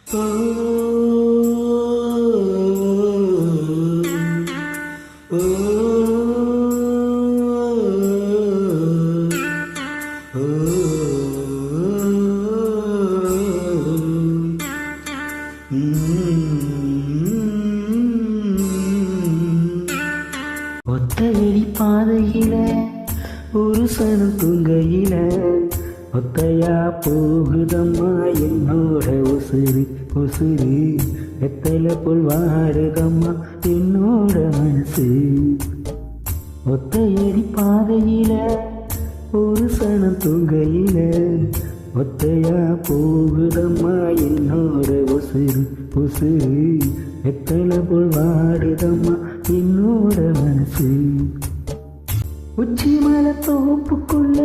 ஓ ஓ ஒத்தையடி பாதையில ஒரு சனம் தூங்கையில ஒத்தையா போகுதம்மா என்னோட உசுறு உசுறு வெத்தலை போல் வாடுதம்மா என்னோட மனசு. ஒத்தையடி பாதையில ஒரு சனம் தூங்கையில ஒத்தையா போகுதம்மா என்னோட உசுறு உசுறு வெத்தலை போல் வாடுதம்மா என்னோட மனசு. உச்சி மலை தோப்புக்குள்ள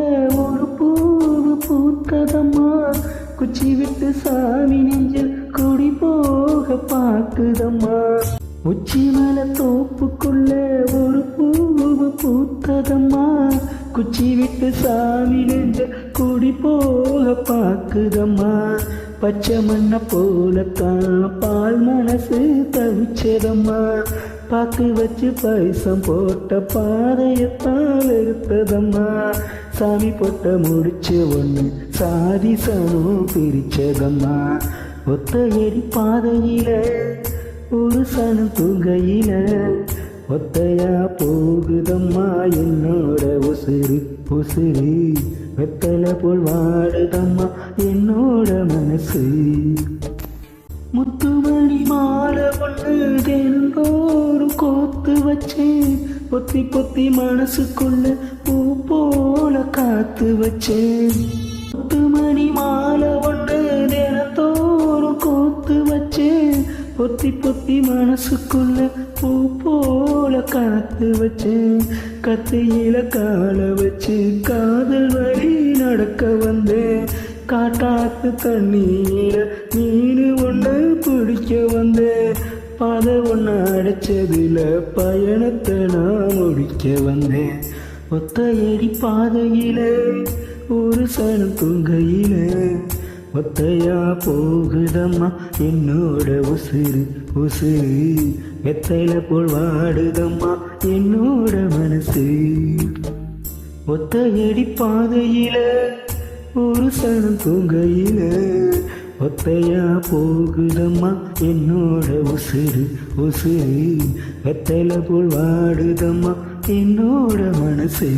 ஒரு பூவு பூத்ததம்மா குச்சி விட்டு சாமி நெஞ்சில் கொடி போக பாக்குதம்மா. உச்சி மலை தோப்புக்குள்ள ஒரு பூவு பூத்ததம்மா குச்சி விட்டு சாமி நெஞ்சில் கொடி போக பாக்குதம்மா. பச்சை மண்ண போலத்தான் பால் மனசு தவிச்சதம்மா பாக்கு வச்சு பைசம் போட்ட பாதையத்தான் வெறுத்ததம்மா. சாமி போட்ட முடிச்சு ஒன்று சாதி சனம் பிரிச்சதம்மா. ஒத்தையடி பாதையில ஒரு சனம் தூங்கையில ஒத்தையா போகுதம்மா என்னோட உசுறு உசுறு வெத்தலை போல் வாடுதம்மா என்னோட மனசு. முத்துமணி மாலை ஒன்று தினந்தோறும் கோத்து வச்சேன் பொத்தி பொத்தி மனசுக்குள்ள பூ போல காத்து வச்சேன். முத்துமணி மாலை ஒன்று தினந்தோறும் கோத்து வச்சேன் பொத்தி பொத்தி மனசுக்குள்ள பூ போல காத்து வச்சேன். கத்தியில கால வச்சு காதல் வழி நடக்க வந்தேன். காட்டாத்து தண்ணீர மீன் ஒன்று பிடிக்க வந்தேன். பாதை ஒன்று அடைச்சதுல பயணத்தை நான் முடிக்க வந்தேன். ஒத்தையடி பாதையில ஒரு சனம் தூங்கையில ஒத்தையா போகுதம்மா என்னோட உசுறு உசுறு வெத்தையில போல் வாடுதம்மா என்னோட மனசு. ஒத்தையடி பாதையில ஒரு சனம் தூங்கையில ஒத்தையா போகுதம்மா என்னோட உசுறு உசுறு வெத்தலை போல் வாடுதம்மா என்னோட மனசு.